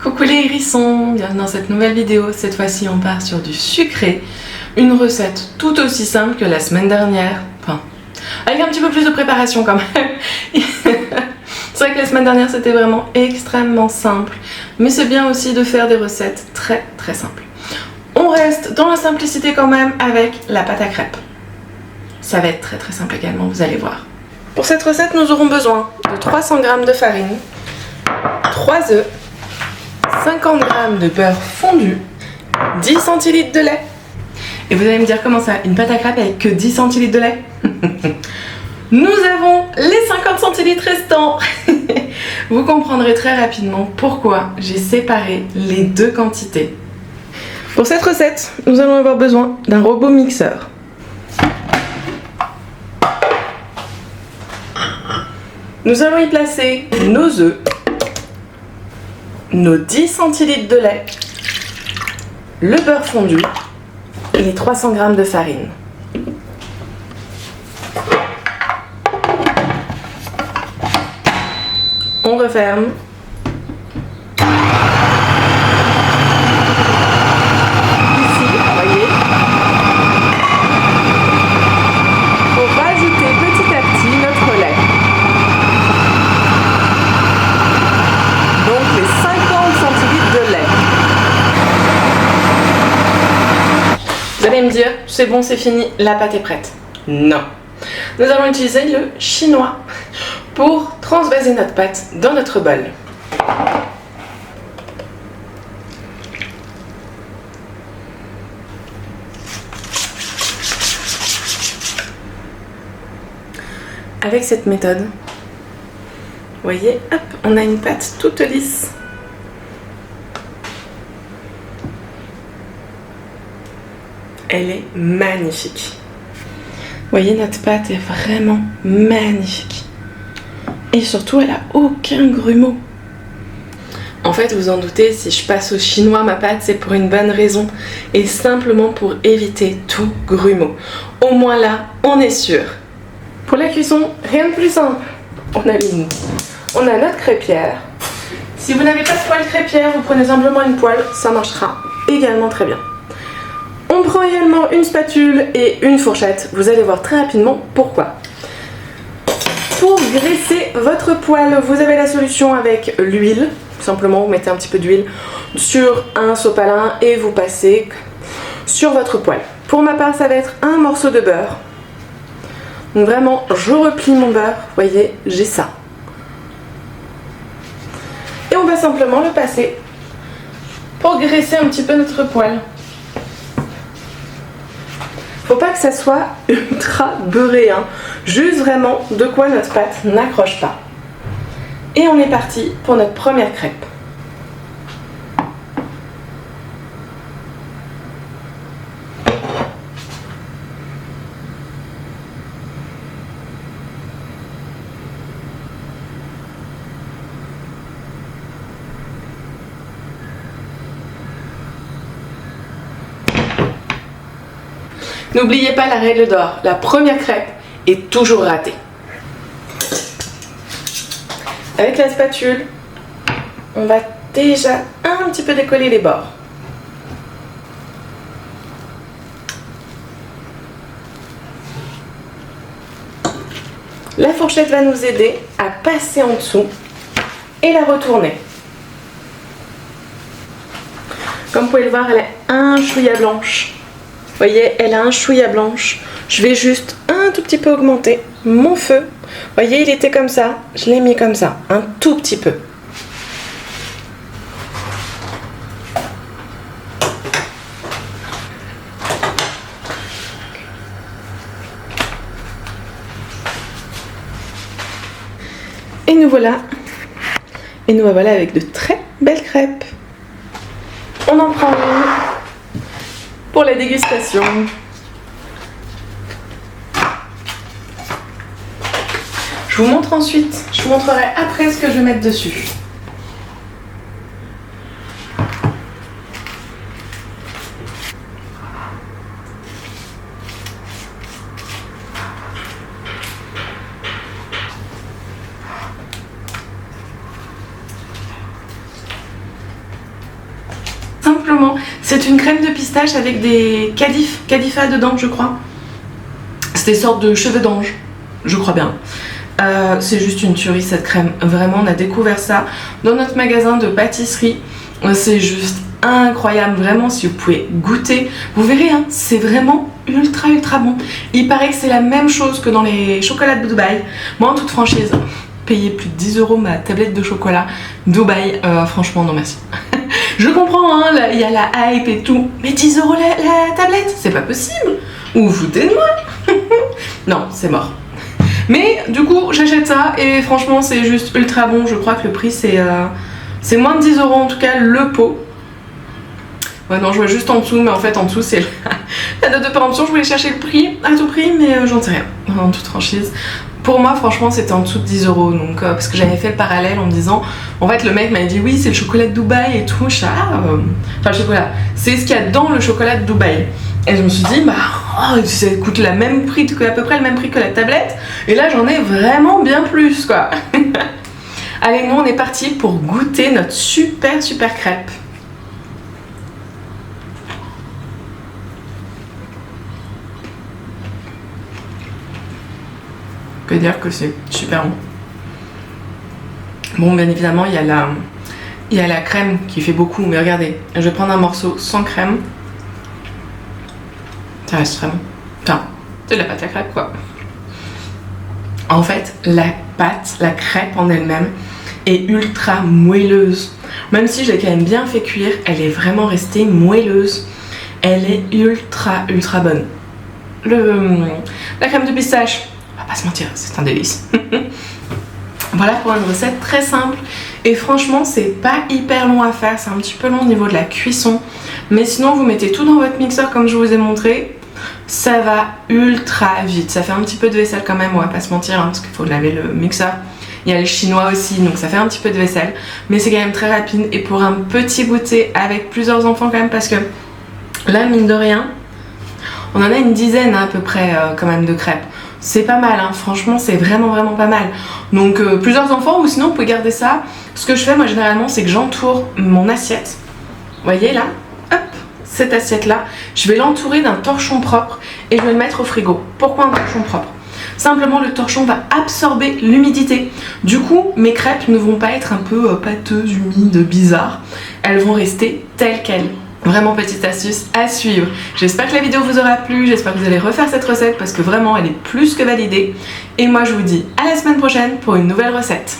Coucou les hérissons, bienvenue dans cette nouvelle vidéo. Cette fois-ci on part sur du sucré, une recette tout aussi simple que la semaine dernière, enfin avec un petit peu plus de préparation quand même. C'est vrai que la semaine dernière c'était vraiment extrêmement simple, mais c'est bien aussi de faire des recettes très simples. On reste dans la simplicité quand même avec la pâte à crêpes. Ça va être très simple également, vous allez voir. Pour cette recette nous aurons besoin de 300 g de farine, 3 œufs, 50 g de beurre fondu, 10 centilitres de lait. Et vous allez me dire comment ça, une pâte à crêpes avec que 10 centilitres de lait? Nous avons les 50 centilitres restants. Vous comprendrez très rapidement pourquoi j'ai séparé les deux quantités. Pour cette recette, nous allons avoir besoin d'un robot mixeur. Nous allons y placer nos œufs, nos 10 centilitres de lait, le beurre fondu et les 300 g de farine. On referme. Ici, vous voyez, on va ajouter petit à petit notre lait. Donc les 50 centilitres de lait. Vous allez me dire, c'est bon, c'est fini, la pâte est prête. Non. Nous allons utiliser le chinois pour transvaser notre pâte dans notre bol. Avec cette méthode, vous voyez, hop, on a une pâte toute lisse. Elle est magnifique. Vous voyez, notre pâte est vraiment magnifique. Et surtout, elle n'a aucun grumeau. En fait, vous en doutez, si je passe au chinois ma pâte, c'est pour une bonne raison. Et simplement pour éviter tout grumeau. Au moins là, on est sûr. Pour la cuisson, rien de plus simple. On a notre crêpière. Si vous n'avez pas de poêle crêpière, vous prenez simplement une poêle, ça marchera également très bien. On prend également une spatule et une fourchette. Vous allez voir très rapidement pourquoi. Pour graisser votre poêle, vous avez la solution avec l'huile. Simplement, vous mettez un petit peu d'huile sur un sopalin et vous passez sur votre poêle. Pour ma part, ça va être un morceau de beurre. Donc vraiment, je replie mon beurre. Vous voyez, j'ai ça. Et on va simplement le passer pour graisser un petit peu notre poêle. Faut pas que ça soit ultra beurré, hein. Juste vraiment de quoi notre pâte n'accroche pas. Et on est parti pour notre première crêpe. N'oubliez pas la règle d'or, la première crêpe est toujours ratée. Avec la spatule, on va déjà un petit peu décoller les bords. La fourchette va nous aider à passer en dessous et la retourner. Comme vous pouvez le voir, elle est un chouïa blanche. Vous voyez, elle a un chouïa blanche. Je vais juste un tout petit peu augmenter mon feu. Vous voyez, il était comme ça. Je l'ai mis comme ça, un tout petit peu. Et nous voilà. Et nous voilà avec de très belles crêpes. On en prend une pour la dégustation. Je vous montre ensuite, je vous montrerai après ce que je vais mettre dessus. Simplement, c'est une crème de pistache avec des cadifas dedans, je crois. C'est des sortes de cheveux d'ange, je crois bien. C'est juste une tuerie cette crème. Vraiment, on a découvert ça dans notre magasin de pâtisserie. C'est juste incroyable, vraiment. Si vous pouvez goûter, vous verrez, hein, c'est vraiment ultra bon. Il paraît que c'est la même chose que dans les chocolats de Dubaï. Moi, en toute franchise, payer plus de 10 € ma tablette de chocolat Dubaï, franchement, non merci. Je comprends, hein, il y a la hype et tout, mais 10 € la tablette, c'est pas possible. Ou vous foutez de moi. Non, c'est mort. Mais du coup, j'achète ça et franchement, c'est juste ultra bon. Je crois que le prix, c'est moins de 10 € en tout cas, le pot. Ouais, non, je vois juste en dessous, mais en fait, en dessous, c'est la date de péremption. Je voulais chercher le prix à tout prix, mais j'en sais rien, en toute franchise. Pour moi, franchement, c'était en dessous de 10 €. Donc, parce que j'avais fait le parallèle en me disant, en fait, le mec m'avait dit, oui, c'est le chocolat de Dubaï et tout. Enfin, le chocolat, c'est ce qu'il y a dans le chocolat de Dubaï. Et je me suis dit, bah, ça coûte à peu près le même prix que la tablette. Et là, j'en ai vraiment bien plus, quoi. Allez, nous, on est parti pour goûter notre super crêpe. Que dire que c'est super bon. Bon, bien évidemment, il y a la crème qui fait beaucoup, mais regardez, je vais prendre un morceau sans crème. Ça reste très bon. Enfin, c'est de la pâte à crêpe, quoi. En fait, la pâte, la crêpe en elle-même, est ultra moelleuse. Même si je l'ai quand même bien fait cuire, elle est vraiment restée moelleuse. Elle est ultra bonne. La crème de pistache, on va pas se mentir, c'est un délice. Voilà pour une recette très simple. Et franchement, c'est pas hyper long à faire. C'est un petit peu long au niveau de la cuisson. Mais sinon, vous mettez tout dans votre mixeur comme je vous ai montré. Ça va ultra vite. Ça fait un petit peu de vaisselle quand même, on va pas se mentir, hein, parce qu'il faut laver le mixeur. Il y a le chinois aussi, donc ça fait un petit peu de vaisselle. Mais c'est quand même très rapide. Et pour un petit goûter avec plusieurs enfants quand même, parce que là, mine de rien, on en a une dizaine hein, à peu près quand même de crêpes. C'est pas mal, hein. Franchement, c'est vraiment pas mal. Donc plusieurs enfants, ou sinon vous pouvez garder ça. Ce que je fais moi généralement, c'est que j'entoure mon assiette. Vous voyez là, hop, cette assiette là, je vais l'entourer d'un torchon propre et je vais le mettre au frigo. Pourquoi un torchon propre? Simplement, le torchon va absorber l'humidité. Du coup, mes crêpes ne vont pas être un peu pâteuses, humides, bizarres. Elles vont rester telles quelles. Vraiment petite astuce à suivre. J'espère que la vidéo vous aura plu, j'espère que vous allez refaire cette recette parce que vraiment elle est plus que validée. Et moi je vous dis à la semaine prochaine pour une nouvelle recette.